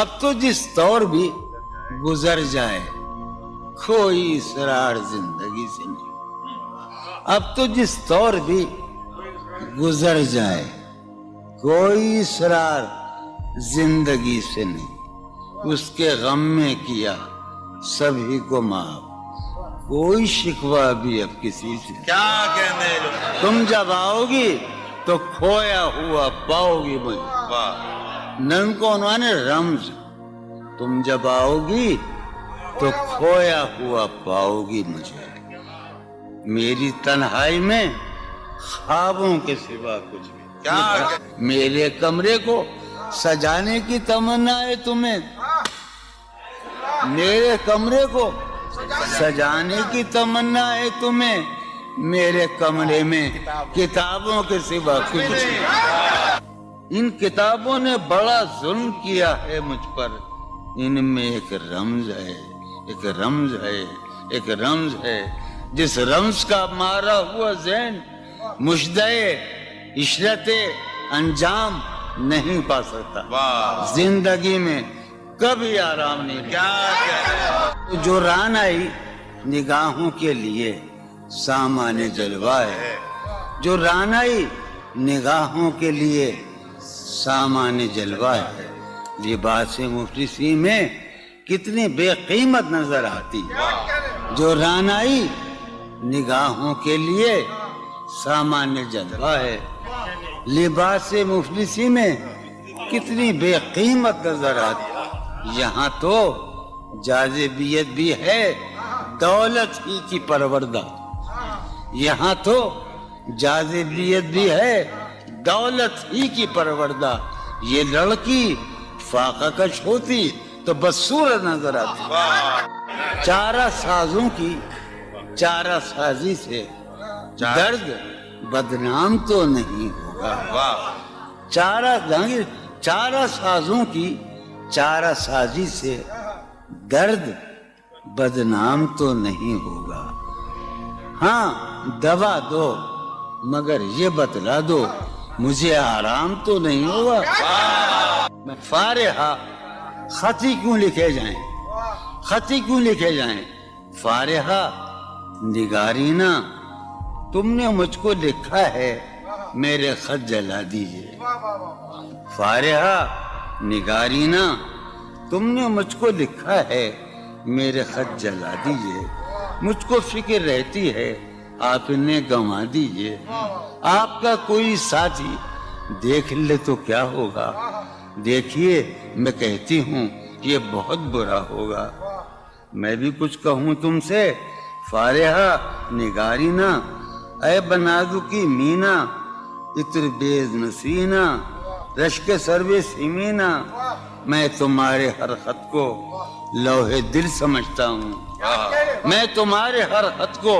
اب تو جس دور بھی گزر جائے کوئی اسرار زندگی سے نہیں. اب تو جس دور بھی گزر جائے کوئی اسرار زندگی سے نہیں. اس کے غم میں کیا سبھی کو معاف, کوئی شکوہ بھی اب کسی سے. کیا کہنے لوگ. تم جب آؤ گی تو کھویا ہوا پاؤ گی مجھے. واہ. نن کو عنوان ہے رمز. تم جب آؤ گی تو کھویا ہوا پاؤ گی مجھے. میری تنہائی میں خوابوں کے سوا کچھ بھی. کیا میرے کمرے کو سجانے کی تمنا ہے تمہیں. میرے کمرے کو سجانے کی تمنا ہے تمہیں. میرے کمرے میں کتابوں کے سوا کچھ نہیں. ان کتابوں نے بڑا ظلم کیا ہے مجھ پر. ان میں ایک رمز ہے, ایک رمز ہے, ایک رمز ہے. جس رمز کا مارا ہوا ذہن مشدے عشرت انجام نہیں پا سکتا. واہ. زندگی میں کبھی آرام نہیں. کیا جو ران آئی نگاہوں کے لیے سامان جلوہ ہے. جو ران آئی نگاہوں کے لیے سامان جلوہ ہے. لباس مفلسی میں کتنی بے قیمت نظر آتی. جو ران آئی نگاہوں کے لیے سامان جلوہ ہے. لباس مفلسی میں کتنی بے قیمت نظر آتی. یہاں تو جاذبیت بھی ہے دولت ہی کی پروردہ. یہاں تو جاذبیت بھی ہے دولت ہی کی پروردہ. یہ لڑکی فاقہ کش ہوتی تو بدصورت نظر آتی. چارہ سازوں کی چارہ سازی سے درد بدنام تو نہیں ہوگا. چارہ سازوں کی چارہ سازی سے درد بدنام تو نہیں ہوگا. ہاں دوا دو مگر یہ بتلا دو مجھے آرام تو نہیں ہوگا. میں فارحہ خطی کیوں لکھے جائیں, خطی کیوں لکھے جائیں. فارحہ نگارینا تم نے مجھ کو لکھا ہے میرے خط جلا دیجئے. فارحہ نگارینا تم نے مجھ کو لکھا ہے میرے خط جلا دیجئے. مجھ کو فکر رہتی ہے آپ نے گنوا دیجئے. آپ کا کوئی ساتھی دیکھ لے تو کیا ہوگا. دیکھیے میں کہتی ہوں یہ بہت برا ہوگا. میں بھی کچھ کہوں تم سے فارحہ نگارینا. اے بنادو کی مینا عطر بیز نسینا رشک سروے سیمینا. میں تمہارے ہر خط کو لوح دل سمجھتا ہوں. میں تمہارے ہر خط کو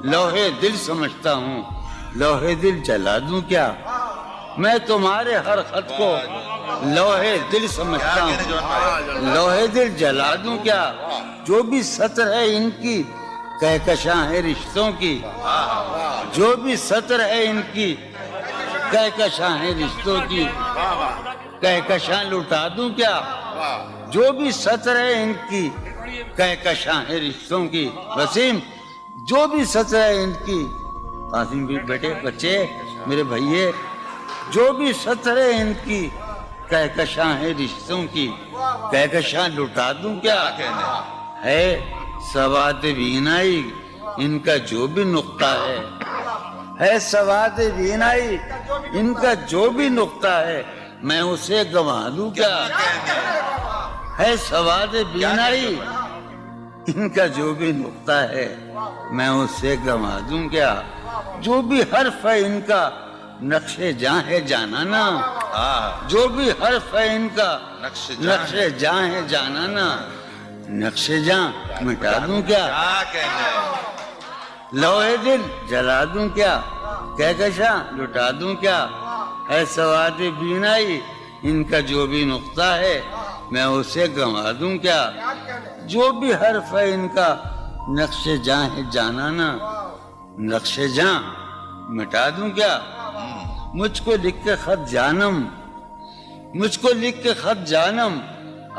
لوح دل سمجھتا ہوں. لوح دل جلا دوں کیا. میں تمہارے ہر خط کو لوح دل سمجھتا ہوں. لوح دل جلا دوں کیا. جو بھی سطر ہے ان کی کہکشاں ہے رشتوں کی. جو بھی سطر ہے ان کی کہکشاں ہے رشتوں کی. کہکشاں لٹا دوں کیا. جو بھی سطر ہے ان کی کہکشاں ہے رشتوں کی. وسیم جو بھی سطر ہے ان کی. قاسم بھی بیٹے بچے میرے بھائیے جو بھی سطر ہے ان کی کہکشاں ہے رشتوں کی. کہکشاں لٹا دوں کیا. ہے سواد بینائی ان کا جو بھی نقطہ ہے سواد بینائی ان کا جو بھی نقطہ ہے میں اسے گنوا دوں کیا. ہے سواد بینائی ان کا جو بھی نقطہ ہے میں اسے گنوا دوں کیا. جو بھی حرف ہے ان کا نقش جاں ہے جانانا. جو بھی حرف ہے ان کا نقش جاں ہے جانانا. نقش جاں مٹا دوں کیا. لوح دل جلا دوں کیا. کہکشاں لٹا دوں کیا. ہے سواد بینائی ان کا جو بھی نقطہ ہے میں اسے گنوا دوں کیا. جو بھی حرف ہے ان کا نقش جاں ہے جانانا. نقش جاں مٹا دوں کیا. مجھ کو لکھ کے خط جانم مجھ کو لکھ کے خط جانم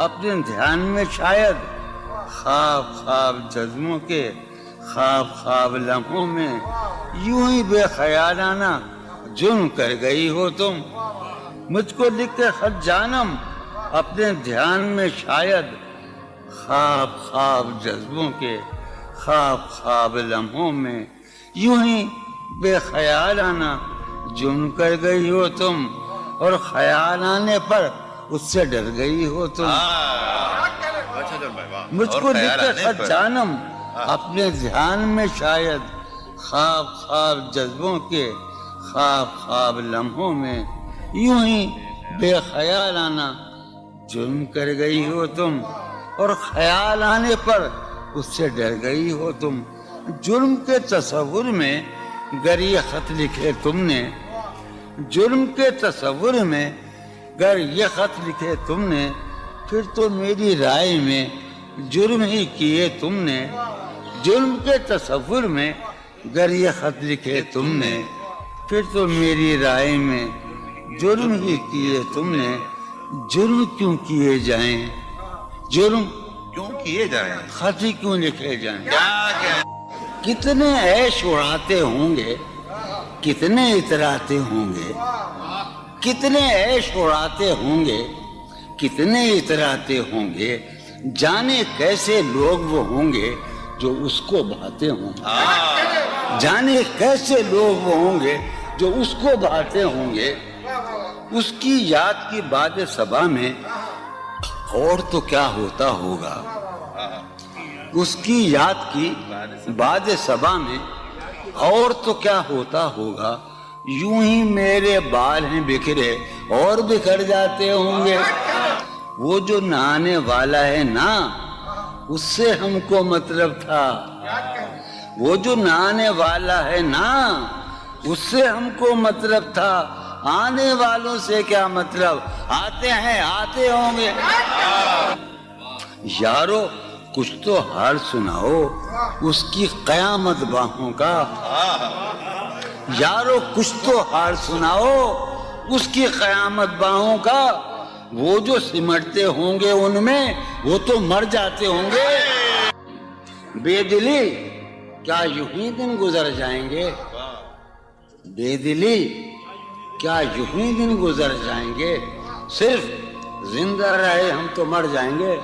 اپنے دھیان میں شاید خواب خواب جذبوں کے خواب خواب لمحوں میں یوں ہی بے خیالانہ جرم کر گئی ہو تم. مجھ کو لکھ کے خط جانم اپنے دھیان میں شاید خواب خواب جذبوں کے خواب خواب لمحوں میں یوں ہی بے خیالانہ جرم کر گئی ہو تم, اور خیال آنے پر اس سے ڈر گئی ہو تم. مجھ کو لکھ کے خط جانم اپنے دھیان میں شاید خواب خواب جذبوں کے خواب خواب لمحوں میں یوں ہی بے خیالانہ جرم کر گئی ہو تم, اور خیال آنے پر اس سے ڈر گئی ہو تم. جرم کے تصور میں گر یہ خط لکھے تم نے, جرم کے تصور میں گر یہ خط لکھے تم نے, پھر تو میری رائے میں جرم ہی کیے تم نے. جرم کے تصور میں گر یہ خط لکھے تم نے, پھر تو میری رائے میں جرم ہی کیے تم نے. جرم کیوں کیے جائیں, جرم کیوں کیے جائیں, خط ہی کیوں لکھے جائیں. کیا کتنے عیش اڑاتے ہوں گے, کتنے اتراتے ہوں گے, کتنے عیش اڑاتے ہوں گے, کتنے اتراتے ہوں گے, جانے کیسے لوگ وہ ہوں گے جو اس کو بھاتے ہوں گے. جانے کیسے لوگ وہ ہوں گے جو اس کو بھاتے ہوں گے. اس کی یاد کی باد صبا میں اور تو کیا ہوتا ہوگا, اس کی یاد کی باد صبا میں اور تو کیا ہوتا ہوگا. یوں ہی میرے بال ہیں بکھرے اور بکھر جاتے ہوں گے. وہ جو نہانے والا ہے نا, اس سے ہم کو مطلب تھا. وہ جو نہانے والا ہے نا, اس سے ہم کو مطلب تھا. آنے والوں سے کیا مطلب, آتے ہیں آتے ہوں گے. یارو کچھ تو حال سناؤ اس کی قیامت باہوں کا. یارو کچھ تو حال سناؤ اس کی قیامت باہوں کا. وہ جو سمٹتے ہوں گے ان میں وہ تو مر جاتے ہوں گے. بے دلی کیا یوں ہی دن گزر جائیں گے, بے دلی کیا یوں ہی دن گزر جائیں گے. صرف زندہ رہے ہم تو مر جائیں گے.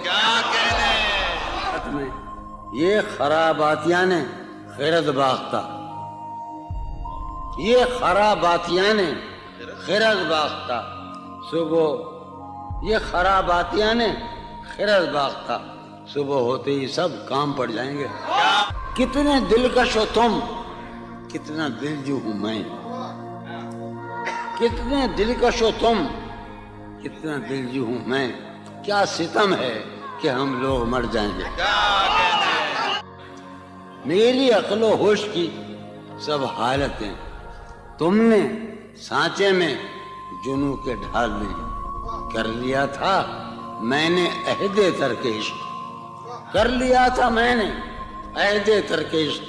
یہ خراباتیاں نے خیرت باختہ, یہ خراباتیاں نے خیرت باختہ. صبح یہ خراباتیاں نے خیرت باختہ, صبح ہوتے ہی سب کام پڑ جائیں گے. کتنے دلکش ہو تم, کتنا دل جو ہوں میں. کتنے دلکش ہو تم, کتنا دل جو ہوں میں. کیا ستم ہے کہ ہم لوگ مر جائیں گے. میری عقل و ہوش کی سب حالتیں تم نے سانچے میں جنوں کے ڈھال میں کر لیا تھا. میں نے عہد ترکش کر لیا تھا, میں نے عہد ترکش,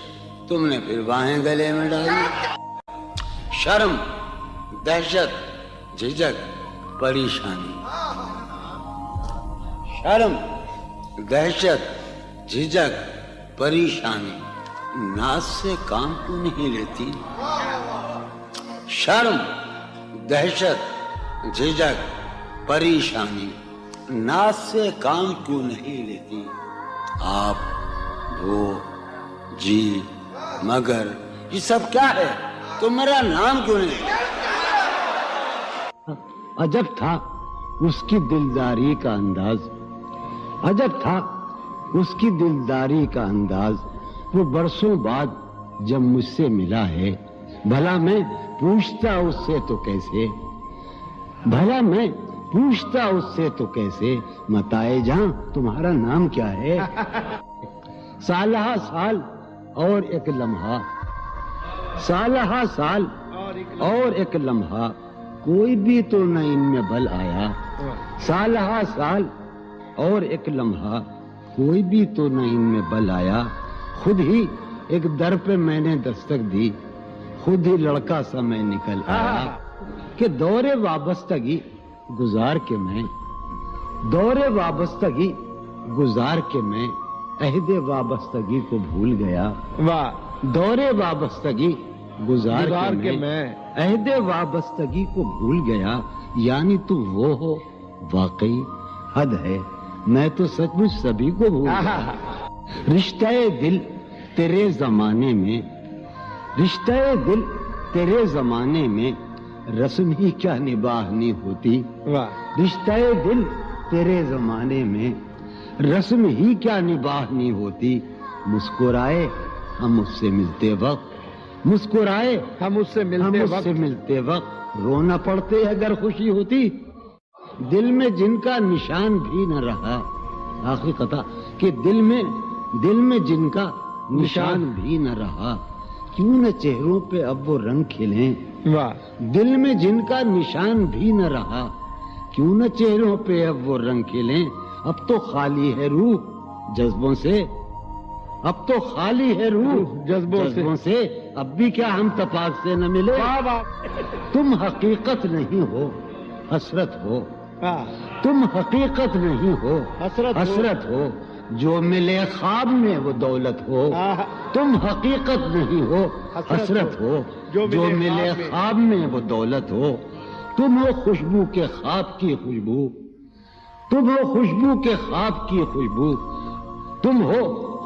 تم نے پھر باہیں گلے میں ڈالی. شرم دہشت جھجک پریشانی, شرم دہشت جھجک پریشانی, ناز سے کام کیوں نہیں لیتی. شرم دہشت جھجک پریشانی, ناز سے کام کیوں نہیں لیتی. آپ وہ جی مگر یہ سب کیا ہے, تو میرا نام کیوں نہیں. عجب تھا اس کی دلداری کا انداز, عجب تھا اس کی دلداری کا انداز. وہ برسوں بعد جب مجھ سے ملا ہے, بھلا میں پوچھتا اس سے تو کیسے, بھلا میں پوچھتا اس سے تو کیسے, متائے جہاں تمہارا نام کیا ہے. سالہ سال اور ایک لمحہ, سالہ سال اور ایک لمحہ, کوئی بھی تو نہ ان میں بل آیا. سالہ سال اور ایک لمحہ, کوئی بھی تو نہ ان میں بل آیا. خود ہی ایک در پہ میں نے دستک دی, خود ہی لڑکا سا میں نکل آیا. کہ دور وابستگی گزار کے میں دور وابستگی گزار کے میں عہد وابستگی کو بھول گیا. واہ. دور وابستگی گزار کے میں عہد وابستگی کو بھول گیا. یعنی تو وہ ہو واقعی حد ہے، میں تو سچ مچ سبھی کو بھول گیا. رشتہ دل تیرے زمانے میں، رشتہ دل تیرے زمانے میں رسم ہی کیا نباہنی ہوتی. واہ. رشتہ دل تیرے زمانے میں رسم ہی کیا نباہنی ہوتی. مسکرائے ہم اس سے ملتے وقت، مسکرائے ہم اس سے ملتے وقت رونا پڑتے اگر خوشی ہوتی. دل میں جن کا نشان بھی نہ رہا، آخری قطع، کہ دل میں جن کا نشان بھی نہ رہا، کیوں نہ چہروں پہ اب وہ رنگ کھلیں. واہ. دل میں جن کا نشان بھی نہ رہا، کیوں نہ چہروں پہ اب وہ رنگ کھلیں. اب تو خالی ہے روح جذبوں سے، اب تو خالی ہے روح جذبوں سے، اب بھی کیا ہم تپاک سے نہ ملے. تم حقیقت نہیں ہو حسرت ہو، تم حقیقت نہیں ہو حسرت ہو، جو ملے خواب میں وہ دولت ہو. تم حقیقت نہیں ہو حسرت ہو، جو ملے خواب میں وہ دولت ہو. تم ہو خوشبو کے خواب کی خوشبو، تم ہو خوشبو کے خواب کی خوشبو، تم ہو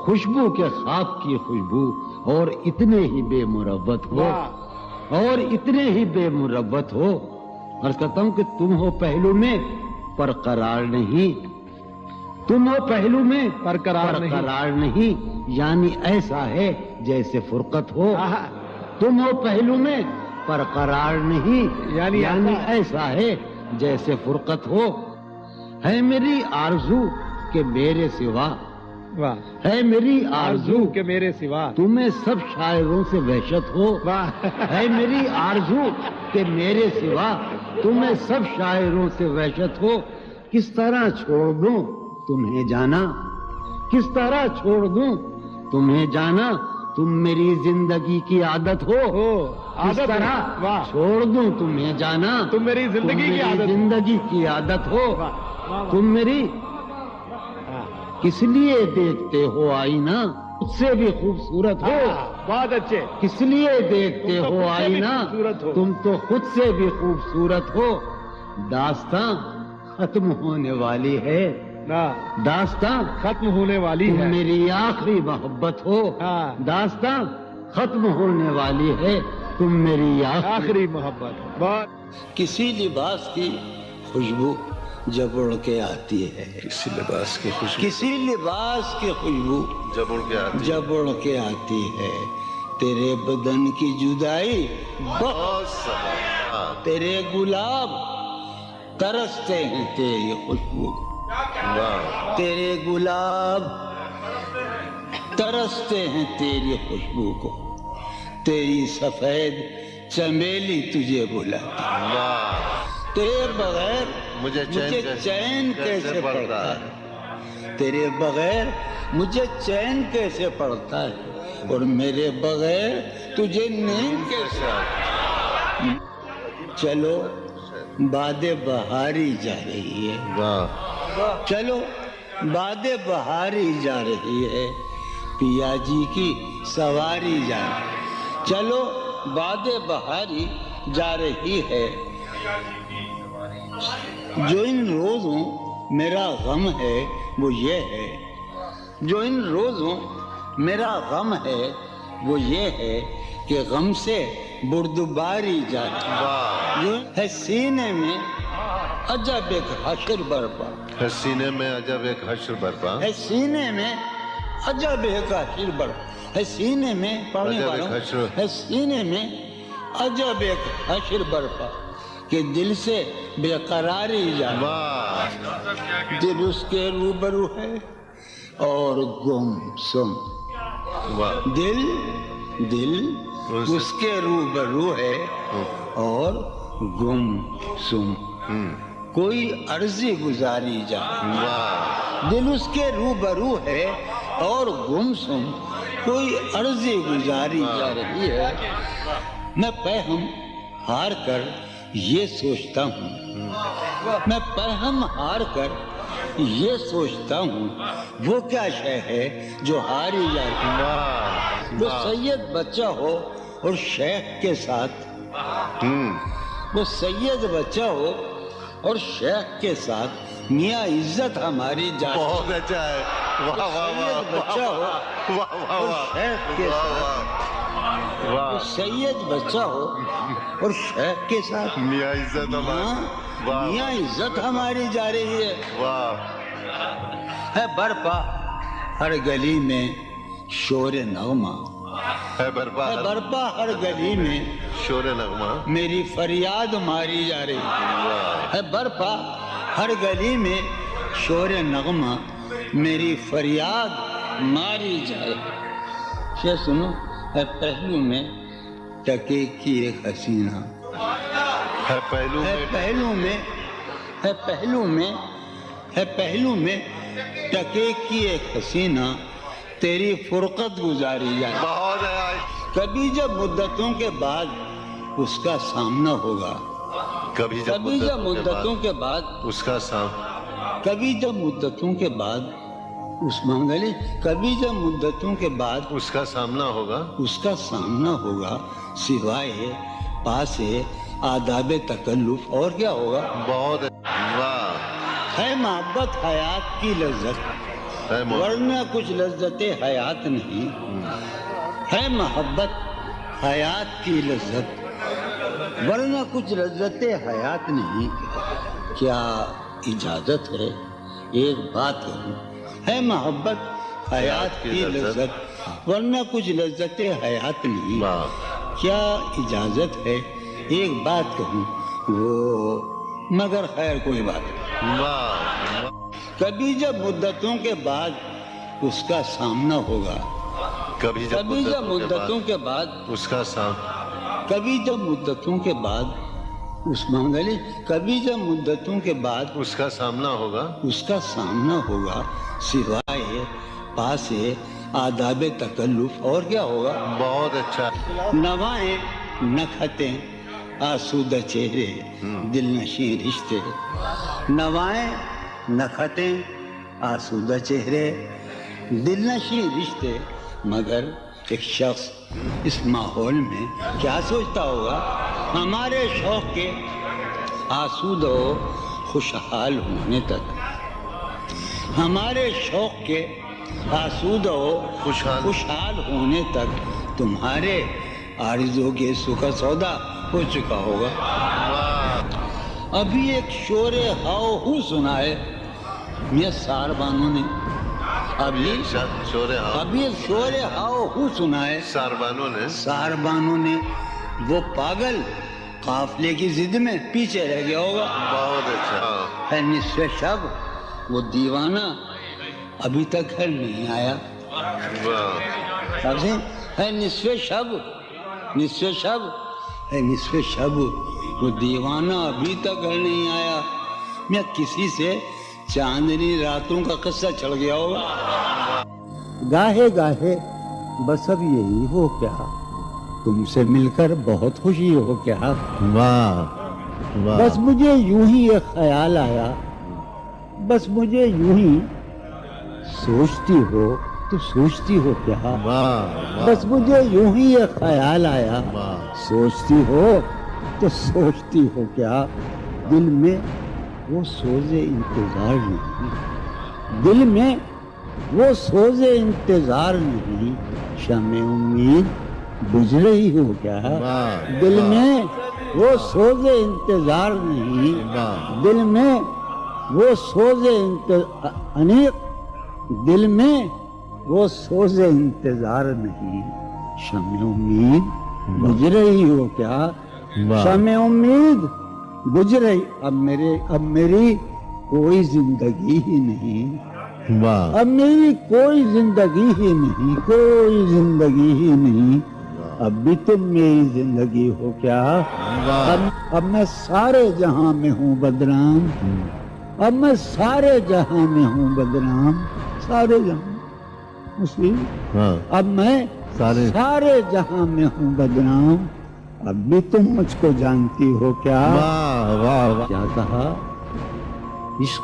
خوشبو کے خواب کی خوشبو، اور اتنے ہی بے مروت ہو، اور اتنے ہی بے مروت ہو. عرض کرتا ہوں کہ تم ہو پہلو میں پر قرار نہیں، تم ہو پہلو میں پر قرار نہیں، یعنی ایسا ہے جیسے فرقت ہو. تم ہو پہلو میں پر قرار نہیں، یعنی ایسا ہے جیسے فرقت ہو. ہے میری آرزو کہ میرے سوا، ہے میری آرزو کہ میرے سوا تمہیں سب شاعروں سے وحشت ہو. ہے میری آرزو کہ میرے سوا تمہیں سب شاعروں سے وحشت ہو. کس طرح چھوڑ دوں تمہیں جانا، کس طرح چھوڑ دوں تمہیں جانا، تم میری زندگی کی عادت ہو. کس طرح چھوڑ دوں تمہیں جانا، تم میری زندگی کی عادت ہو. تم میری کس لیے دیکھتے ہو آئینہ خود سے بھی خوبصورت ہو. بہت اچھے. کس لیے دیکھتے ہو آئینہ تم تو خود سے بھی خوبصورت ہو. داستاں ختم ہونے والی ہے، داستاں ختم ہونے والی تم ہے، میری آخری محبت ہو. داستاں ختم ہونے والی ہے، تم میری آخری محبت. بہت. کسی لباس کی خوشبو جب اڑ کے آتی ہے، کسی لباس کی خوشبو کسی لباس کی خوشبو جب اڑ کے آتی جب اڑ کے آتی ہے، تیرے بدن کی جدائی بہت سارا. تیرے گلاب ترستے ہیں تیری خوشبو، واہ. تیرے گلاب ترستے ہیں تیری خوشبو کو. تیری سفید چمیلی تجھے بلاتی، واہ. تیرے بغیر مجھے چین کیسے پڑتا ہے، تیرے بغیر مجھے چین کیسے پڑتا ہے، اور میرے بغیر تجھے نیند کیسے آتی. چلو باد بہاری جا رہی ہے، واہ. چلو باد بہاری جا رہی ہے، پیا جی کی سواری جا رہی ہے. چلو باد بہاری جا رہی ہے. جو ان روزوں میرا غم ہے وہ یہ ہے، جو ان روزوں میرا غم ہے وہ یہ ہے کہ غم سے بردباری جاتی. واہ. جو ہے سینے میں عجب ایک حشر برپا، ہے سینے میں عجب ایک حشر برپا. ہے سینے میں عجب ایک حشر برپا، ہے سینے میں پڑھنے عجب والوں ایک حشر. ہے سینے میں عجب ایک حشر برپا کہ دل سے بے قراری جائے. واہ. دل اس کے روبرو ہے اور گم سم. واہ. دل اس کے روبرو ہے اور گم سم. کوئی عرضی گزاری جائے. واہ. دل اس کے روبرو ہے اور گم سم، کوئی عرضی گزاری جا رہی ہے. میں پہم ہار کر یہ سوچتا ہوں، میں پہم ہار کر یہ سوچتا ہوں وہ کیا شے ہے جو ہاری جاتی ہے، واہ وہ سید بچہ ہو اور شیخ کے ساتھ، وہ سید بچہ ہو اور شیخ کے ساتھ میاں عزت ہماری جاتی، بہت اچھا ہے، واہ واہ واہ سید بچہ ہو واہ واہ اور واہ شیخ کے ساتھ، وہ واہ سید بچہ ہو اور شیخ کے ساتھ میاں عزت ہماری، واہ میاں عزت ہماری جا رہی ہے، واہ ہے برپا ہر گلی میں شور نغمہ، ہے برپا ہے برپا ہر گلی میں شور نغمہ، میری فریاد ماری جا رہی واہ ہے، برپا ہر گلی میں شور نغمہ میری فریاد ماری جائے۔ یہ سنو، ہے پہلو میں ٹکے کی ایک حسینہ، ہے پہلو ہے میں پہلو میں، ہے پہلو میں، ہے پہلو میں ٹکے کی ایک حسینہ تیری فرقت گزاری جائے۔ بہت ہے، کبھی جب مدتوں کے بعد اس کا سامنا ہوگا، کبھی جب کبھی جب مدتوں کے بعد، اس کا سام کبھی جب مدتوں کے بعد اس منگلی، کبھی جب مدتوں کے بعد اس کا سامنا ہوگا، اس کا سامنا ہوگا، سوائے پاس آداب تکلف اور کیا ہوگا؟ بہت واہ ہے محبت حیات کی لذت، ہے ورنہ کچھ لذت حیات نہیں، ہے محبت حیات کی لذت ورنہ کچھ لذت حیات نہیں۔ کیا اجازت ہے ایک بات کہوں؟ ہے محبت حیات کی لذت ورنہ کچھ لذت حیات نہیں، واہ کیا اجازت ہے ایک بات کہوں؟ وہ مگر خیر کوئی بات نہیں۔ واہ کبھی جب مدتوں کے بعد اس کا سامنا ہوگا، کبھی کبھی جب مدتوں کے بعد، اس کا سام کبھی جب مدتوں کے بعد اس منگلی، کبھی جب مدتوں کے بعد اس کا سامنا ہوگا، اس کا سامنا ہوگا، سوائے پاس آداب تکلف اور کیا ہوگا؟ بہت اچھا، نوائیں نکھتیں آسودہ چہرے دل نشیں رشتے، نوائیں نکھتیں آسودہ چہرے دل نشیں رشتے، مگر ایک شخص اس ماحول میں کیا سوچتا ہوگا؟ ہمارے شوق کے آسودہ و خوشحال ہونے تک، ہمارے شوق کے آسودہ و خوشحال ہونے تک تمہارے آرزو کے سکھ سودا ہو چکا ہوگا۔ ابھی ایک شور ہاؤ ہو سنا ہے میاں سار بانو نے، ابھی ایک شور ہاؤ ہو سنا ہے سار بانو نے، وہ پاگل قافلے کی ضد میں پیچھے رہ گیا ہوگا۔ بہت اچھا، ہے نصف شب وہ دیوانہ ابھی تک گھر نہیں آیا، واہ ہے نصف شب، نصف شب، ہے نصف شب وہ دیوانہ ابھی تک گھر نہیں آیا۔ میں کسی سے چاندنی راتوں کا قصہ چڑھ گیا ہوگا۔ گاہے گاہے بس اب یہی ہو کیا، تم سے مل کر بہت خوشی ہو کیا، واہ بس مجھے یوں ہی ایک خیال آیا، بس مجھے یوں ہی سوچتی ہو تو سوچتی ہو کیا، بس مجھے یوں ہی ایک خیال آیا، سوچتی ہو تو سوچتی ہو کیا، دل میں وہ سوز انتظار نہیں، دل میں وہ سوز انتظار نہیں، شمع امید بجھ رہی ہو کیا، دل میں وہ سوز انتظار نہیں، دل میں وہ سوز انیق، دل میں وہ سوز انتظار نہیں، شمع امید بجھ رہی ہو کیا، شمع امید بجھ رہی، اب میری کوئی زندگی ہی نہیں، اب میری کوئی زندگی ہی نہیں، کوئی زندگی ہی نہیں، اب بھی تم میری زندگی ہو کیا، اب میں سارے جہاں میں ہوں بدنام، اب میں سارے جہاں میں ہوں بدنام، سارے جہاں مسلم، اب میں سارے جہاں میں ہوں بدنام، اب بھی تم مجھ کو جانتی ہو کیا، کیا کہا؟ عشق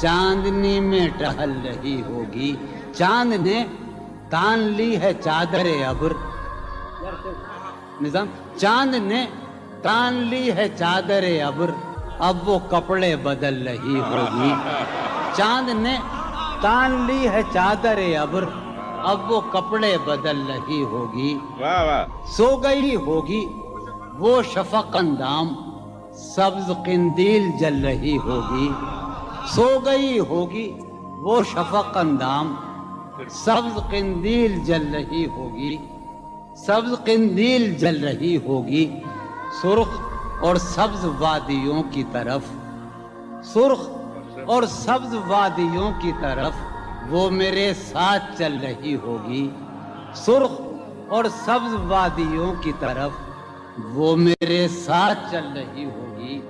چاندنی میں ٹہل رہی ہوگی، چاند نے تان لی ہے چادر ابر، نظام چاند نے تان لی ہے چادر ابر، اب وہ کپڑے بدل رہی ہوگی، چاند نے تان لی ہے چادر ابر، اب وہ کپڑے بدل رہی ہوگی، واہ واہ، سو گئی ہوگی وہ شفق اندام، سبز قندیل جل رہی ہوگی، سو گئی ہوگی وہ شفق اندام، سبز قندیل جل رہی ہوگی، سبز قندیل جل رہی ہوگی، سرخ اور سبز وادیوں کی طرف، سرخ اور سبز وادیوں کی طرف وہ میرے ساتھ چل رہی ہوگی، سرخ اور سبز وادیوں کی طرف وہ میرے ساتھ چل رہی ہوگی،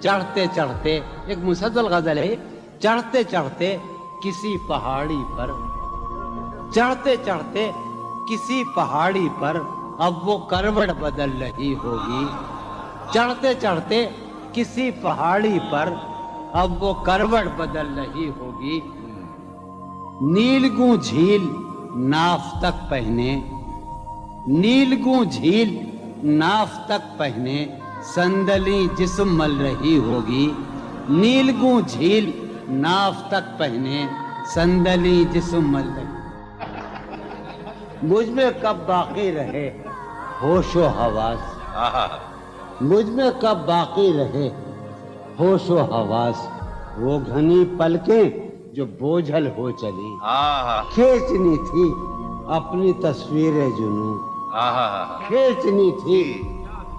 چڑھتے چڑھتے، ایک مسلسل غزل ہے، چڑھتے چڑھتے کسی پہاڑی پر، چڑھتے چڑھتے کسی پہاڑی پر اب وہ کروٹ بدل رہی ہوگی، چڑھتے چڑھتے کسی پہاڑی پر اب وہ کروٹ بدل رہی ہوگی، نیلگوں جھیل ناف تک پہنے، نیلگوں جھیل ناف تک پہنے صندلی جسم مل رہی ہوگی، نیلگوں جھیل ناف تک پہنے صندلی جسم مل رہی، مجھ میں کب باقی رہے ہوش و حواس، مجھ میں کب باقی رہے ہوش و حواس، وہ گھنی پلکیں جو بوجھل ہو چلی، کھینچنی تھی اپنی تصویر جنوں، کھینچنی تھی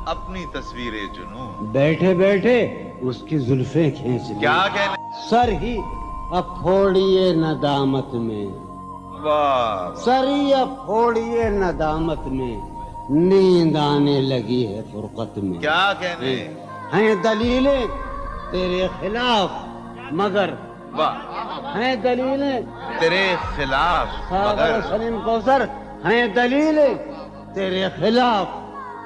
اپنی تصویر جنوں، بیٹھے بیٹھے اس کی زلفیں کھینچ لی، کیا کہنے، سر ہی اب پھوڑیے ندامت میں، واہ، سر ہی اب پھوڑیے ندامت میں، نیند آنے لگی ہے فرقت میں، کیا کہنے، ہیں دلیلیں تیرے خلاف مگر، واہ، ہیں دلیلیں تیرے خلاف ساغر مگر، سلیم کوثر، ہیں دلیلیں تیرے خلاف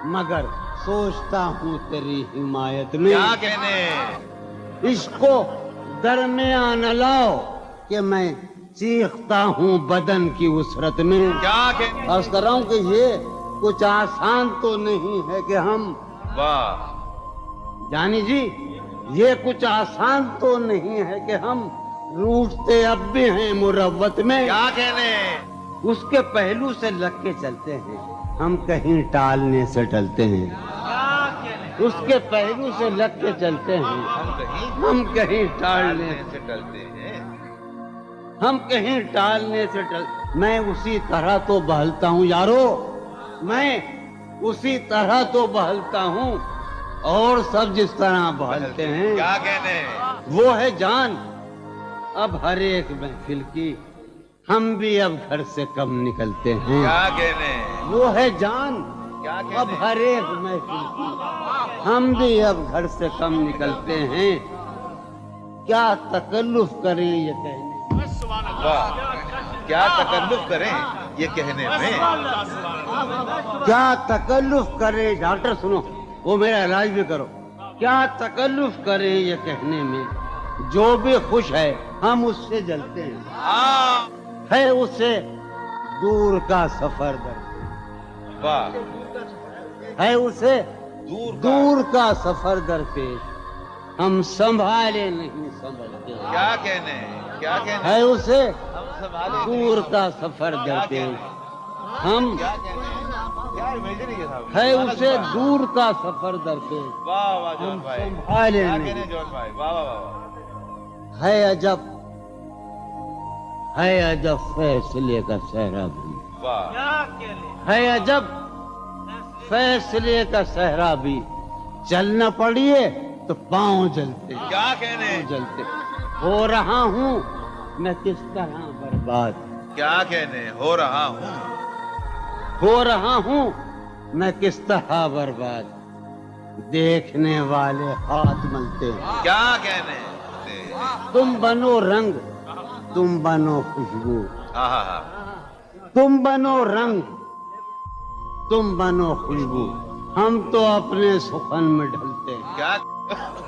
مگر سوچتا ہوں تیری حمایت میں، کیا کہنے، عشق کو درمیان لاؤ کہ میں چیختا ہوں بدن کی وسرت میں، کیا کہنے، عرض کر رہا ہوں کہ یہ کچھ آسان تو نہیں ہے کہ ہم، واہ، جانی جی یہ کچھ آسان تو نہیں ہے کہ ہم روٹتے اب بھی ہیں مروت میں، کیا کہنے، اس کے پہلو سے لگ کے چلتے ہیں ہم کہیں ٹالنے سے ٹلتے ہیں، اس کے پہلو سے لگ کے چلتے ہیں ہم کہیں ٹالنے سے ڈلتے ہیں، ہم کہیں ٹالنے سے میں اسی طرح تو بہلتا ہوں یارو، میں اسی طرح تو بہلتا ہوں اور سب جس طرح بہلتے ہیں، کیا کہنے، وہ ہے جان اب ہر ایک محفل کی، ہم بھی اب گھر سے کم نکلتے ہیں، کیا کہنے، وہ ہے جان کیا کہنے، اب ہر ایک محفل کی، ہم بھی اب گھر سے کم نکلتے ہیں، کیا تکلف کریں یہ کہنے، واہ، کیا تکلف کریں یہ کہنے میں، کیا تکلف کریں، ڈاکٹر سنو وہ میرا علاج بھی کرو، کیا تکلف کریں یہ کہنے میں، جو بھی خوش ہے ہم اس سے جلتے ہیں، ہے اسے دور کا سفر درپیش، واہ، ہے اسے دور دور کا سفر درپیش، ہم سنبھالے نہیں سنبھلتے، کیا کہنے، کیا کہنے، ہے اسے ہم سنبھالے دور کا سفر درپیش، ہم کیا کہنے، کیا امیجنری ہے صاحب، ہے اسے دور کا سفر درپیش، واہ واہ جوان ہم بھائی، سنبھالے کیا نہیں، کہنے جوان بھائی، واہ واہ واہ، ہے عجب فیصلے کا صحرا بھی، واہ، ہے عجب فیصلے کا صحرا بھی، چلنا پڑیے تو پاؤں جلتے، کیا کہنے، جلتے، ہو رہا ہوں میں کس طرح برباد، کیا کہنے، ہو رہا ہوں، ہو رہا ہوں میں کس طرح برباد، دیکھنے والے ہاتھ ملتے ہیں، کیا کہنے، تم بنو رنگ تم بنو خوشبو، ہاں، تم بنو رنگ تم بنو خوشبو، ہم تو اپنے سخن میں ڈھلتے ہیں، کیا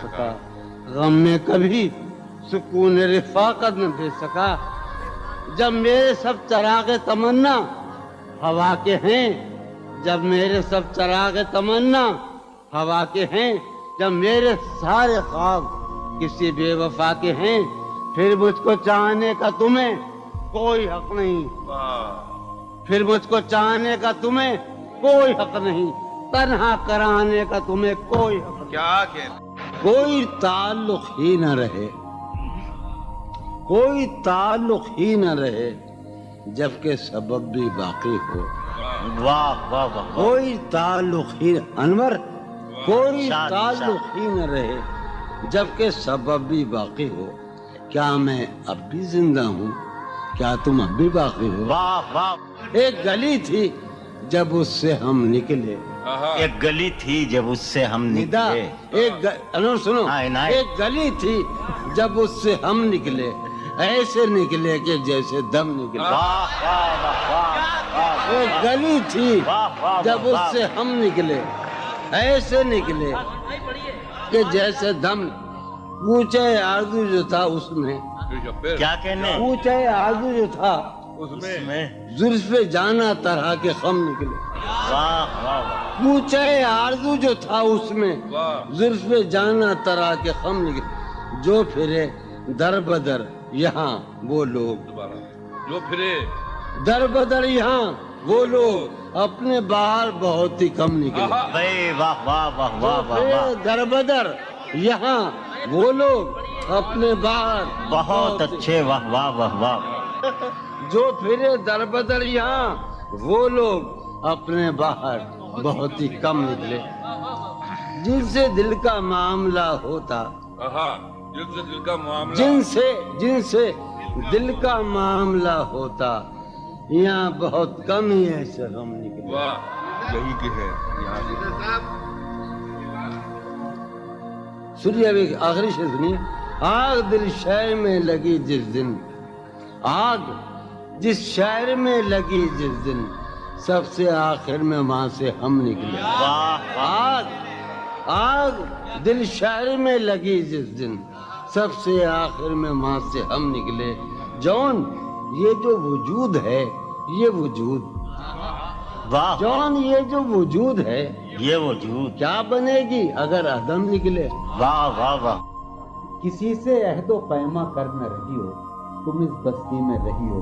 سکا، غم میں کبھی سکون رفاقت نہ دے سکا۔ جب میرے سب چراغ تمنا ہوا کے ہیں، جب میرے سب چراغ تمنا ہوا کے ہیں، جب میرے سارے خواب کسی بے وفا کے ہیں، پھر مجھ کو چاہنے کا تمہیں کوئی حق نہیں، پھر مجھ کو چاہنے کا تمہیں کوئی حق نہیں، تنہا کرانے کا تمہیں کوئی حق نہیں۔ کیا کہنا؟ کوئی تعلق ہی نہ رہے، کوئی تعلق ہی نہ رہے جبکہ سبب بھی باقی ہو۔ واہ واہ واہ واہ، کوئی تعلق ہی انور، کوئی شاد، تعلق ہی نہ رہے جبکہ سبب بھی باقی ہو۔ کیا میں اب بھی زندہ ہوں؟ کیا تم اب بھی باقی ہو؟ واہ واہ، ایک گلی تھی جب اس سے ہم نکلے، ایک گلی تھی جب اس سے ہم ندا نکلے، انور سنو، ہاں، عنایت۔ ایک گلی تھی جب اس سے ہم نکلے، ایسے نکلے کہ جیسے دم نکلے۔ واہ واہ واہ واہ، ایک گلی تھی واہ واہ جب اس سے ہم نکلے، ایسے نکلے کہ جیسے دم۔ پوچھے آرزو جو تھا اس میں، کیا کہنے پوچھے آرزو جو تھا اس میں، زلف جانا طرح کے خم نکلے۔ واہ واہ واہ، پوچھے آرزو جو تھا اس میں، زلف جانا طرح کے خم نکلے۔ جو پھرے در بدر یہاں وہ لوگ، جو پھرے در بدر یہاں وہ لوگ، اپنے باہر بہت ہی کم نکلے۔ بھائی واہ واہ واہ واہ واہ واہ، در بدر یہاں وہ لوگ، اپنے باہر بہت اچھے، واہ واہ واہ واہ، جو پھرے در بدر یہاں وہ لوگ، اپنے باہر بہت ہی کم نکلے۔ جن سے دل کا معاملہ ہوتا، جن سے دل کا معاملہ، جن سے دل کا معاملہ ہوتا، یہاں بہت کم ہی ایسے غم نکلے۔ واہ، یہی کہ ہے یہاں سے۔ سنیے ابھی آخری شعر سنیے۔ آگ دل شہر میں لگی جس دن، آگ جس شہر میں لگی جس دن، سب سے آخر میں وہاں سے ہم نکلے۔ آگ آگ دل شہر میں لگی جس دن، سب سے آخر میں وہاں سے ہم نکلے۔ جون یہ جو وجود ہے، یہ وجود، واہ جون یہ جو وجود ہے، یہ وجود، کیا بنے گی اگر عدم نکلے؟ واہ واہ واہ، کسی سے عہد و پیما کر نہ رہی ہو، تم اس بستی میں رہی ہو۔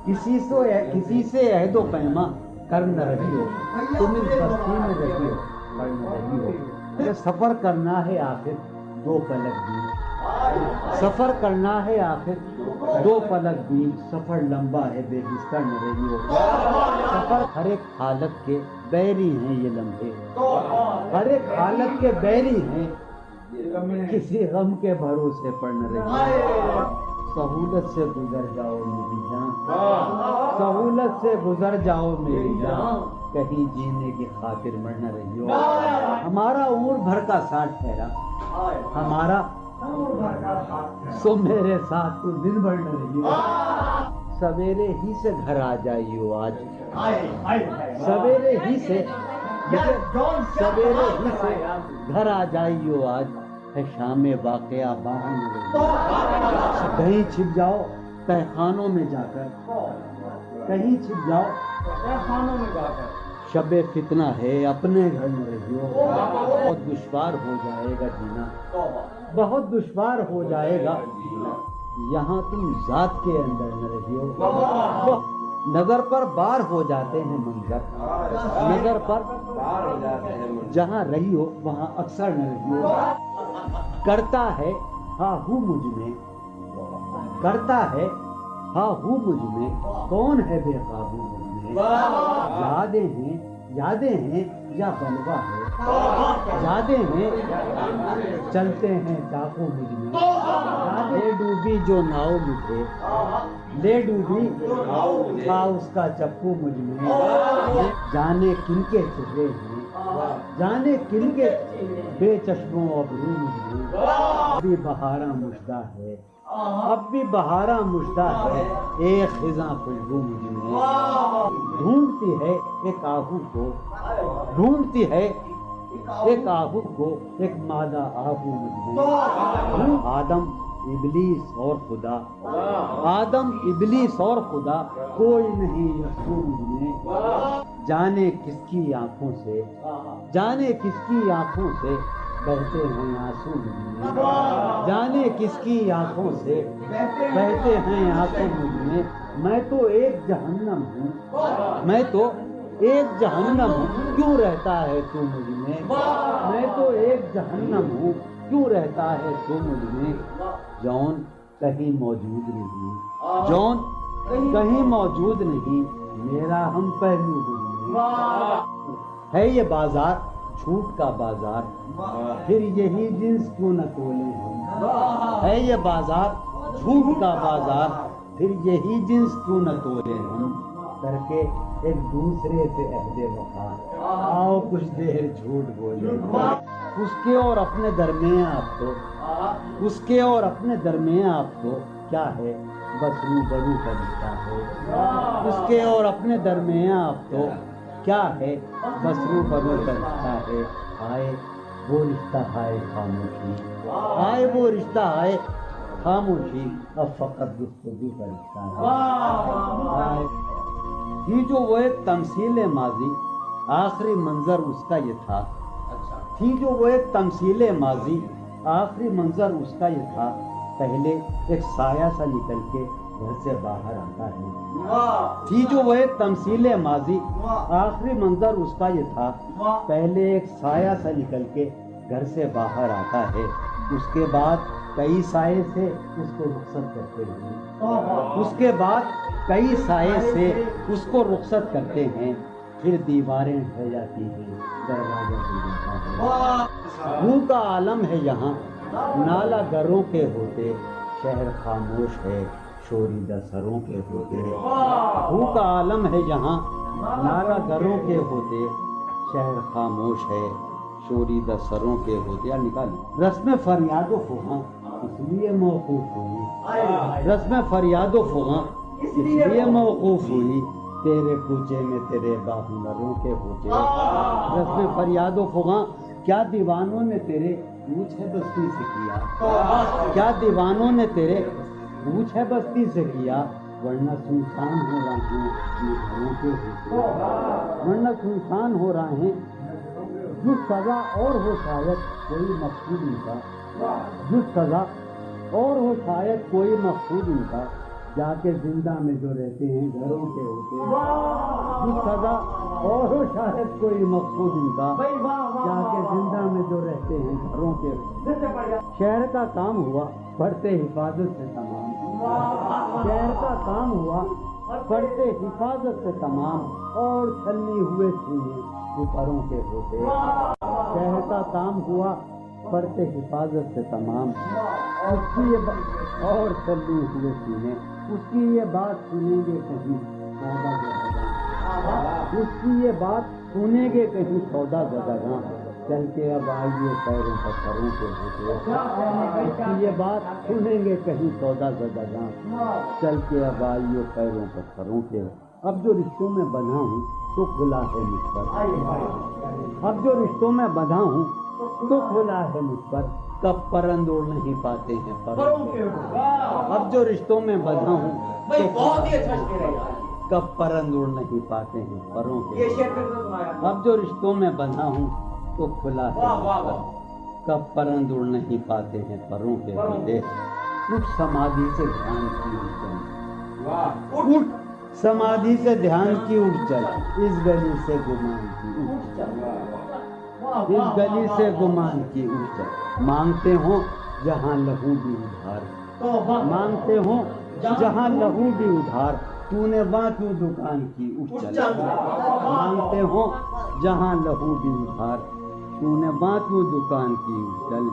کسی سے عہد و پیما کر نہ رہی ہو، تم اس بستی میں رہی ہو، پر نہ رہی ہو۔ یہ سفر کرنا ہے آخر دو پلک دور، سفر کرنا ہے آخر دو پلک دور، سفر لمبا ہے بے بستر نہ رہی ہو۔ سفر ہر ایک حالت کے بیری ہیں یہ لمحے، ہر ایک حالت کے بیری ہیں، کسی غم کے بھروسے پر نہ رہی۔ سہولت سے گزر جاؤ میری جان، سہولت سے گزر جاؤ میری جان، کہیں جینے کی خاطر مر نہ رہی ہو۔ ہمارا عمر بھر کا ساتھ ٹھہرا، ہمارا سو میرے ساتھ تو دن بھر نہ رہی ہو۔ سویرے ہی سے گھر آ جائیو آج، سویرے ہی سے گھر آ جائیو آج، ہے شام واقعہ باہر نہ رہی۔ کہیں چھپ جاؤ تہخانوں میں جا کر، کہیں چھپ جاؤ تہخانوں میں جا کر، شب فتنہ ہے اپنے گھر نہ رہی ہو۔ بہت دشوار ہو جائے گا جینا، بہت دشوار ہو جائے گا جینا، یہاں تم ذات کے اندر نہ رہی ہو۔ نظر پر بار ہو جاتے ہیں منظر، نظر پر بار ہو جاتے ہیں، جہاں رہی ہو وہاں اکثر نہ رہی ہو۔ کرتا ہے ہاں ہوں مجھ میں، کرتا ہے ہاں ہوں مجھ میں، کون ہے بے قابو مجھ میں؟ یادیں ہیں یا بلوا ہے، یادیں ہیں چلتے ہیں ڈاکو مجھ میں، لے ڈوبی جو ناؤ مجھے، لے ڈوبی تھا اس کا چپو مجھ میں، جانے کن کے چہرے ہیں، جانے کن کے بے چشموں ابرو مجھ میں، اب بھی بہاراں مژدہ ہے، اب بھی بہاراں مژدہ ہے، ایک خزاں خوشبو مجھ میں، ڈھونڈتی ہے ایک آہو کو، ڈھونڈتی ہے ایک آہو کو ایک مادہ آہو مجھ میں، آدم ابلیس اور خدا، آدم ابلیس اور خدا، کوئی نہیں یسوع مجھ میں، جانے کس کی آنکھوں سے، جانے کس کی آنکھوں سے بہتے ہیں آنسو مجھ میں، جانے کس کی آنکھوں سے بہتے ہیں آنسو مجھ میں تو ایک جہنم ہوں، میں تو ایک جہنم ہوں، کیوں رہتا ہے تو مجھ میں تو ایک جہنم ہوں، کیوں رہتا ہے تو مجھ میں، جون کہیں موجود نہیں، جون کہیں موجود نہیں، میرا ہم پہلو مجھ میں، ہے یہ بازار جھوٹ کا بازار، پھر یہی جنس کیوں نہ تولیں ہم، ہے یہ بازار جھوٹ کا بازار، پھر یہی جنس کیوں نہ تولیں ہم، کر کے ایک دوسرے سے عہد وفا، آؤ کچھ دیر جھوٹ بولے، اس کے اور اپنے درمیان آپ تو، اس کے اور اپنے درمیان آپ تو کیا ہے، بس روبرو کا رشتہ ہے، اس کے اور اپنے درمیان آپ تو کیا ہے، بس روبرو کا رشتہ ہے، آئے وہ رشتہ ہے خاموشی، آئے وہ رشتہ ہے خاموشی، اب فقط گفتگو کا رشتہ ہے، تھی جو وہ ایک تمثیل ماضی، آخری منظر اس کا یہ تھا، تھی جو وہ ایک تمثیل ماضی، آخری منظر اس کا یہ تھا، پہلے ایک سایہ سا نکل کے گھر سے باہر آتا ہے، تھی جو وہ ایک تمثیل ماضی، آخری منظر اس کا یہ تھا، پہلے ایک سایہ سا نکل کے گھر سے باہر آتا ہے، اس کے بعد کئی سائے سے اس کو رخصت کرتے ہیں، اس کے بعد کئی سائے سے اس کو رخصت کرتے ہیں، پھر دیواریں ڈھہ جاتی ہیں، دروازہ کھل جاتا ہے، منہ کا عالم ہے یہاں، نالا گروں کے ہوتے، شہر خاموش ہے، شوریدہ سروں کے ہوتے، منہ کا عالم ہے یہاں، نالا گروں کے ہوتے، شہر خاموش ہے، شوریدہ سروں کے ہوتے، یا نکالی رسم فریاد و فغاں اس لیے موقوف ہوئی، رسم فریاد و فغاں اس لیے موقوف ہوئی، تیرے کوچے میں تیرے باہنروں کے ہوتے، رسم فریاد و فغاں کیا دیوانوں نے تیرے پوچھ ہے بستی سے کیا، کیا دیوانوں نے تیرے پوچھ ہے بستی سے کیا، ورنہ سنسان ہو رہے ہیں گھروں کے ہوتے، ورنہ سنسان ہو رہے ہیں، جو سزا اور ہو شاید کوئی مقصود ان کا، جو سزا اور ہو شاید کوئی مقصود ان کا، جا کے زندہ میں جو رہتے ہیں گھروں کے ہوتے، جو سزا اور ہو شاید کوئی مقصود ان کا، جا کے زندہ میں جو رہتے ہیں گھروں کے ہوتے، شہر کا کام ہوا پڑھتے حفاظت سے تمام، شہر کا کام ہوا پڑھتے حفاظت سے تمام، اور چھلنی ہوئے سینے پروں کے ہوتے، شہر کا کام ہوا پڑھتے حفاظت سے تمام، اس کی یہ اور چلنے ہوئے سینے، اس کی یہ بات سنیں گے کہیں سودا زدگاں، اس کی یہ بات سنیں گے کہیں سودا زدگاں، چل کے اب آئیے پیروں پر سروں کے ہوتے، اس کی یہ بات سنیں گے کہیں سودا زدگاں، چل کے اب آئیے پیروں پر سروں کے، اب جو رشتوں میں بندھا ہوں تو کھلا ہے مجھ پر، اب جو رشتوں میں بندھا ہوں تو کھلا ہے مجھ پر، کب پرند اڑ نہیں پاتے ہیں پروں کے، اب جو رشتوں میں بندھا ہوں تو کب پرند اڑ نہیں پاتے ہیں پروں کے، اب جو رشتوں میں بندھا ہوں تو کھلا ہے مجھ پر، کب پرند اڑ نہیں پاتے ہیں پروں کے ہوتے، اٹھ سمادھی سے دھیان کی اٹھ، اٹھ سمادھی سے دھیان کی اٹھ چل، اس گلی سے گمان کی اٹھ چل، اس گلی سے گمان کی اٹھ چل، مانگتے ہوں جہاں لہو بھی ادھار، مانگتے ہوں جہاں لہو بھی ادھار، تو نے وہاں کیوں دکان کی اٹھ چل، مانگتے ہوں جہاں لہو بھی ادھار، تو نے وہاں کیوں دکان کی اٹھ چل،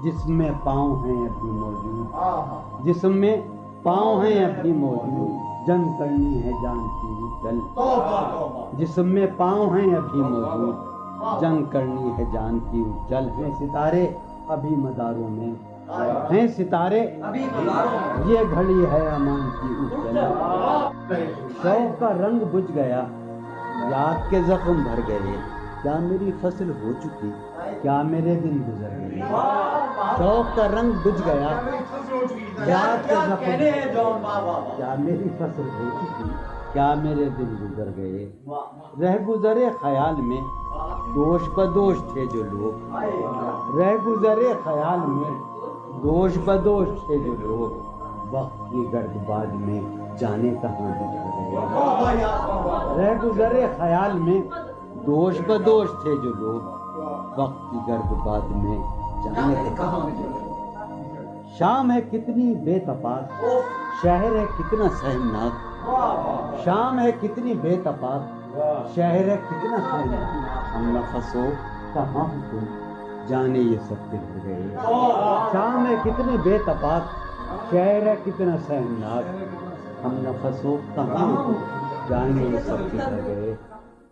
جس میں پاؤں ہیں ابھی موجود، جس میں پاؤں ہیں ابھی موجود، جنگ کرنی ہے جان کی چل، جس میں پاؤں ہیں ابھی موجود، جنگ کرنی ہے جان کی چل، ہیں ستارے ابھی مداروں میں، ہیں ستارے یہ گھڑی ہے امان کی اچل، شوق کا رنگ بجھ گیا، یاد کے زخم بھر گئے، کیا میری فصل ہو چکی، کیا میرے دن گزر گئے، شوق کا رنگ بجھ گیا، یاد کا زخم، کیا میری فصل ہو چکی، کیا میرے دن گزر گئے، رہ گزرے خیال میں دوش بدوش تھے جو لوگ، رہ گزرے خیال میں دوش بدوش تھے جو لوگ، وقت کی گرد باد میں جانے کہاں بچھ گئے، رہ گزرے خیال میں دوش بدوش تھے جو لوگ، وقت کی گرد باد میں جانے کہاں بچھ گئے، شام ہے کتنی بے تپاک، شہر ہے کتنا سہمناک، شام ہے کتنی بے تپاک، شہر ہے کتنا سہمناک، ہم نفس ہو کہاں ہو تم جانے یہ سب بکھر گئے، شام ہے کتنی بے تپاک، شہر ہے کتنا سہمناک، ہم نفس ہو کہاں ہو تم جانے یہ سب بکھر گئے،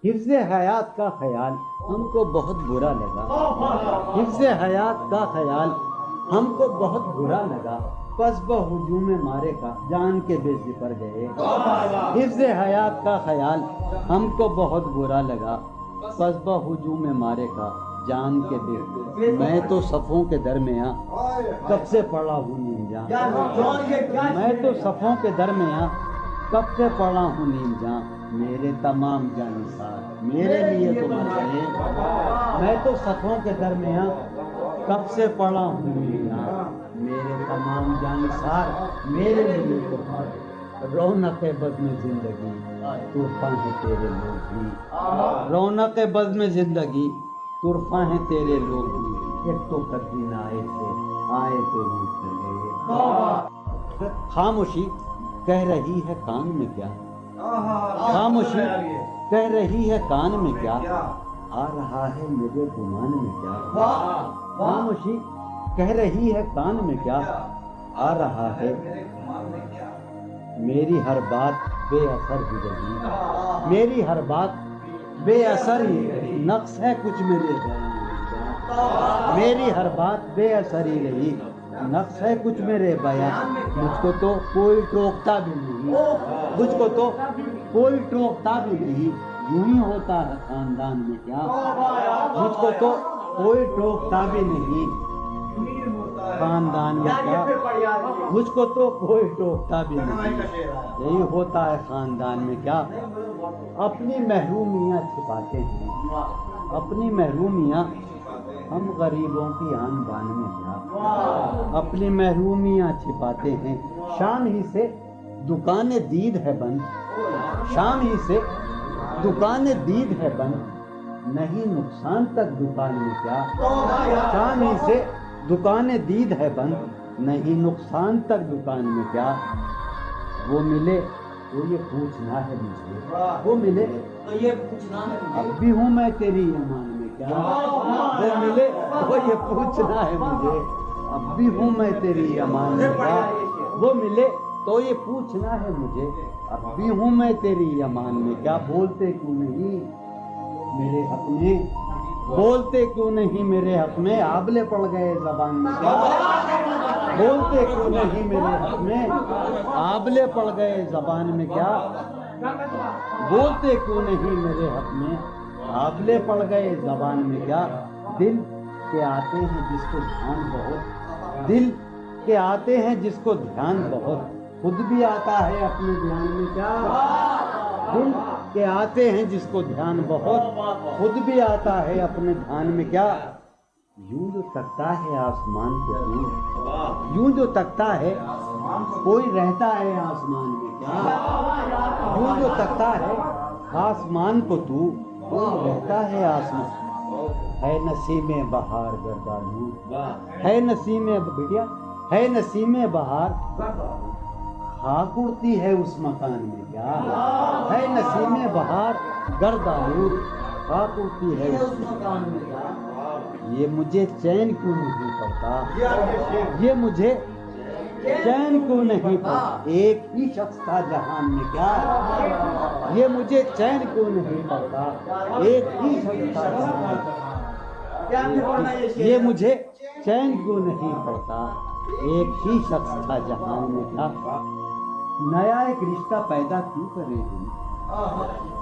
حفظ حیات کا خیال ہم کو بہت برا لگا، حفظ حیات کا خیال ہم کو بہت برا لگا، پس بہجوم مارے کا جان کے بے زپر گئے، حفظ حیات کا خیال ہم کو بہت برا لگا، پس بہجوم مارے کا جان کے بے، میں تو صفوں کے درمیاں کب سے پڑا ہوں نیم جان، میں تو صفوں کے درمیاں کب سے پڑا ہوں نیم جان، میرے تمام جانثار میرے لیے تو مر گئے، میں تو صفوں کے درمیاں کب سے پڑا ہوں نیم جان، میرے تمام جانثار میرے لیے تو مر گئے، رونق بزم زندگی طرفاں ہیں تیرے لوگ بھی، رونق بزم زندگی طرفاں ہیں تیرے لوگ بھی، ایک تو کبھی نہ آئے تھے آئے تو روٹ لگے، خاموشی کہہ رہی ہے کان میں کیا، خاموشی کہہ رہی ہے کان میں کیا، آ رہا ہے میرے گمان میں کیا، خاموشی کہہ رہی ہے کان میں کیا، آ رہا ہے میری ہر بات بے اثر ہی رہی، میری ہر بات بے اثر ہی رہی، نقص ہے کچھ میرے بیان میں کیا، میری ہر بات بے اثر ہی رہی، نقص ہے کچھ میرے بیان، مجھ کو تو کوئی ٹوکتا بھی نہیں، مجھ کو تو کوئی ٹوکتا بھی نہیں، یوں ہی ہوتا ہے خاندان میں کیا، مجھ کو تو کوئی ٹوکتا بھی نہیں خاندان میں کیا، مجھ کو تو کوئی ٹوکتا بھی نہیں، یہی ہوتا ہے خاندان میں کیا، اپنی محرومیاں چھپاتے ہیں، اپنی محرومیاں ہم غریبوں کی آن بان میں کیا، اپنی محرومیاں چھپاتے ہیں، شام ہی سے دکان دید ہے بند، شام ہی سے دکان دید ہے بند، نہیں نقصان تک دکان میں کیا، شام ہی سے دکان دید ہے بند، نہیں نقصان تک دکان میں کیا، وہ ملے تو یہ پوچھنا ہے مجھے، وہ ملے تو یہ پوچھنا ہے، اب بھی ہوں میں تیری ایمان میں کیا، وہ ملے تو یہ پوچھنا ہے مجھے، اب بھی ہوں میں تیری ایمان میں کیا، وہ ملے تو یہ پوچھنا ہے مجھے، اب بھی ہوں میں تیری ایمان میں کیا، بولتے کیوں نہیں میرے حق میں، بولتے کیوں نہیں میرے حق میں، آبلے پڑ گئے زبان میں کیا، بولتے کیوں نہیں میرے حق میں، آبلے پڑ گئے زبان میں کیا، بولتے کیوں نہیں میرے حق میں، آبلے پڑ گئے زبان میں کیا، دل کے آتے ہیں جس کو دھیان بہت، دل کے آتے ہیں جس کو دھیان بہت، خود بھی آتا ہے اپنے دھیان میں کیا، دل کے آتے ہیں جس کو دھیان بہت، خود بھی آتا ہے اپنے دھیان میں کیا، یوں جو تکتا ہے آسمان کو تو، یوں جو تکتا ہے کوئی رہتا ہے آسمان میں کیا، یوں جو تکتا ہے آسمان کو تو، کوئی رہتا ہے آسمان، ہے نسیم بہار گردالود، ہے نسیم بٹیا، ہے نسیم بہار خاک اڑتی ہے اس مکان میں کیا، ہے نسیم بہار گرد آلود خاک اڑتی ہے اس مکان میں کیا، یہ مجھے چین کیوں نہیں پڑتا، یہ مجھے چین کیوں نہیں پڑتا، ایک ہی شخص تھا جہان میں کیا، یہ مجھے چین کیوں نہیں پڑتا، ایک ہی شخص تھا جہان میں، یہ مجھے چین کیوں نہیں پڑتا، ایک ہی شخص تھا جہان میں کیا، نیا ایک رشتہ پیدا کیوں کرے ہم،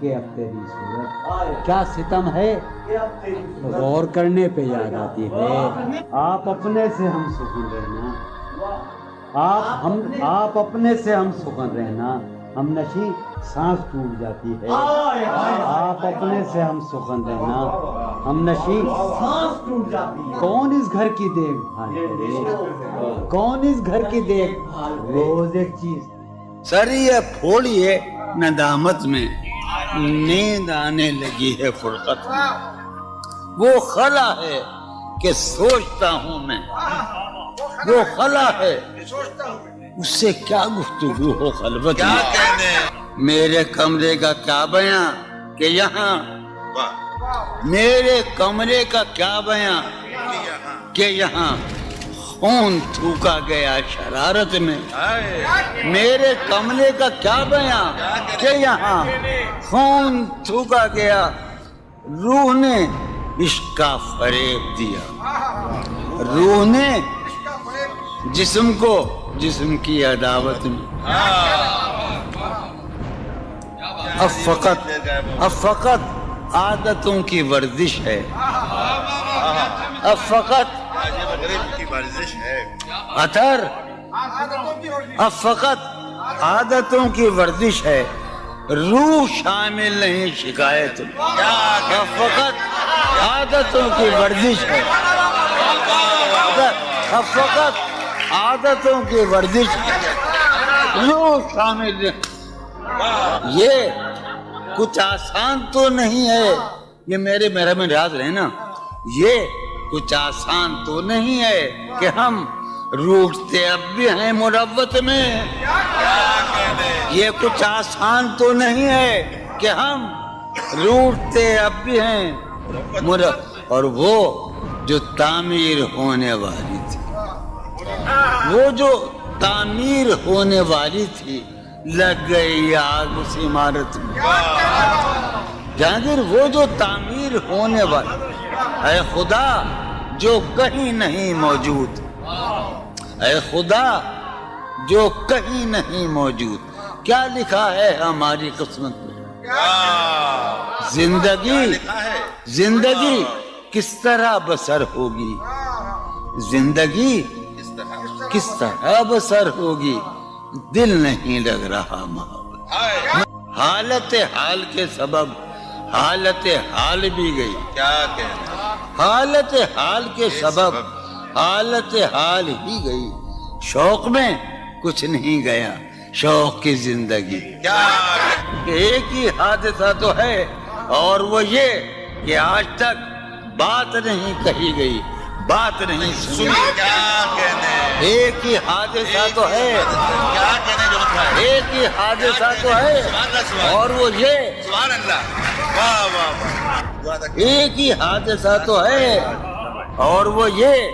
کہ اب تیری صورت کیا ستم ہے غور کرنے پہ یاد آتی ہے آپ اپنے سے ہم سکون رہنا آپ اپنے سے ہم سکون رہنا ہم نشی سانس ٹوٹ جاتی ہے آپ اپنے سے ہم سکون رہنا ہم نشی سانس ٹوٹ جاتی ہے کون اس گھر کی دیکھ بھال کرے کون اس گھر کی دیکھ بھال روز ایک چیز سر یہ پھوڑیے ندامت میں نیند آنے لگی ہے فرقت میں وہ خلا ہے کہ سوچتا ہوں میں وہ خلا ہے اس سے کیا گفتگو ہو خلوت میں میرے کمرے کا کیا بیاں کہ یہاں میرے کمرے کا کیا بیاں کہ یہاں خون تھوکا گیا شرارت میں میرے کمرے کا کیا بیاں کہ یہاں خون تھوکا گیا روح نے عشق کا فریب دیا روح نے جسم کو جسم کی عداوت میں اب فقط عادتوں کی ورزش ہے اب فقط اثر اب فقط عادتوں کی ورزش ہے روح شامل نہیں شکایت اب فقط عادتوں کی ورزش ہے اب فقط عادتوں کی ورزش روح شامل نہیں یہ کچھ آسان تو نہیں ہے یہ میرا میں یاد رہے نا یہ کچھ آسان تو نہیں ہے کہ ہم روٹتے اب بھی ہیں مروت میں یہ کچھ آسان تو نہیں ہے کہ ہم روٹتے اب بھی ہیں اور وہ جو تعمیر ہونے والی تھی وہ جو تعمیر ہونے والی تھی لگ گئی آگ اس عمارت میں جہانگیر وہ جو تعمیر ہونے والی اے خدا جو کہیں نہیں موجود اے خدا جو کہیں نہیں موجود کیا لکھا ہے ہماری قسمت میں زندگی کس طرح بسر ہوگی زندگی کس طرح بسر ہوگی دل نہیں لگ رہا محبت حالت حال کے سبب حالت حال بھی گئی کیا کہنا حالت حال کے سبب حالت حال ہی گئی شوق میں کچھ نہیں گیا شوق کی زندگی کیا ایک ہی حادثہ تو ہے اور وہ یہ کہ آج تک بات نہیں کہی گئی بات نہیں سنی کیا کہنے ایک ہی حادثہ تو ہے کیا کہنے جو مطلب ہے ایک ہی حادثہ تو ہے اور وہ یہ سبحان اللہ واہ واہ واہ ایک ہی حادثہ تو ہے اور وہ یہ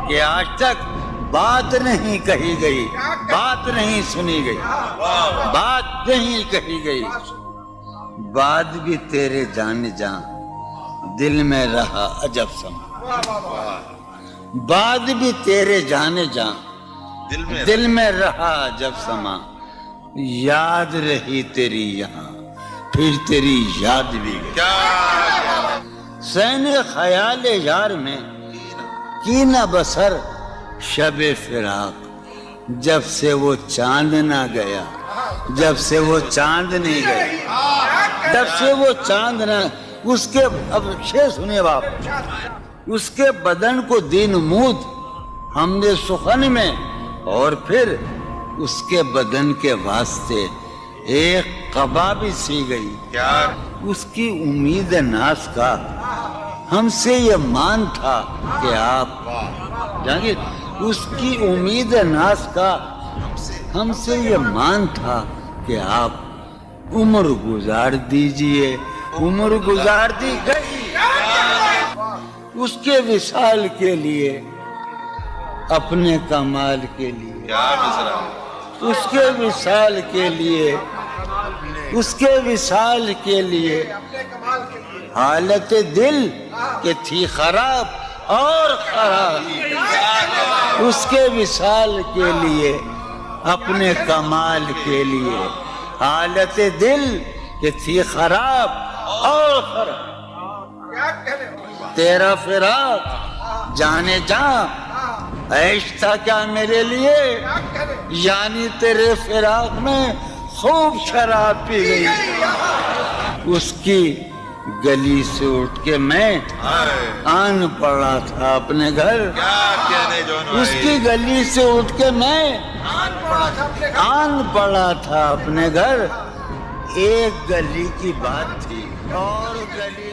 کہ آج تک بات نہیں کہی گئی بات نہیں سنی گئی بات نہیں کہی گئی بات بھی تیرے جان جان دل میں رہا عجب سما بات بھی تیرے جانے جان دل میں رہا عجب سما یاد رہی تیری یہاں پھر تیری یاد بھی گئی کیا سین خیال یار میں کی نہ بسر شب فراق جب سے وہ چاند نہ گیا جب سے وہ چاند نہیں گیا جب سے وہ چاند نہ اس کے اب شعر سنیے باپ اس کے بدن کو دین مود ہم نے سخن میں اور پھر اس کے بدن کے واسطے ایک قبا بھی سی گئی کیا اس کی امید ناز کا ہم سے یہ مان تھا کہ آپ جانگیر اس کی امید ناز کا ہم سے یہ مان تھا کہ آپ عمر گزار دیجئے عمر گزار دی گئی اس کے وصال کے لیے اپنے کمال کے لیے کیا مصرا اس کے وصال کے لیے اس کے وصال کے لیے حالت دل کہ تھی خراب اور خراب اس کے وصال کے لیے اپنے کمال کے لیے حالت دل کہ تھی خراب اور خراب تیرا فراق جانے جا عیش تھا کیا میرے لیے یعنی تیرے فراق میں خوب شراب پی گئی اس کی گلی سے اٹھ کے میں آن پڑا تھا اپنے گھر اس کی گلی سے اٹھ کے میں آن پڑا تھا اپنے گھر ایک گلی کی بات تھی اور گلی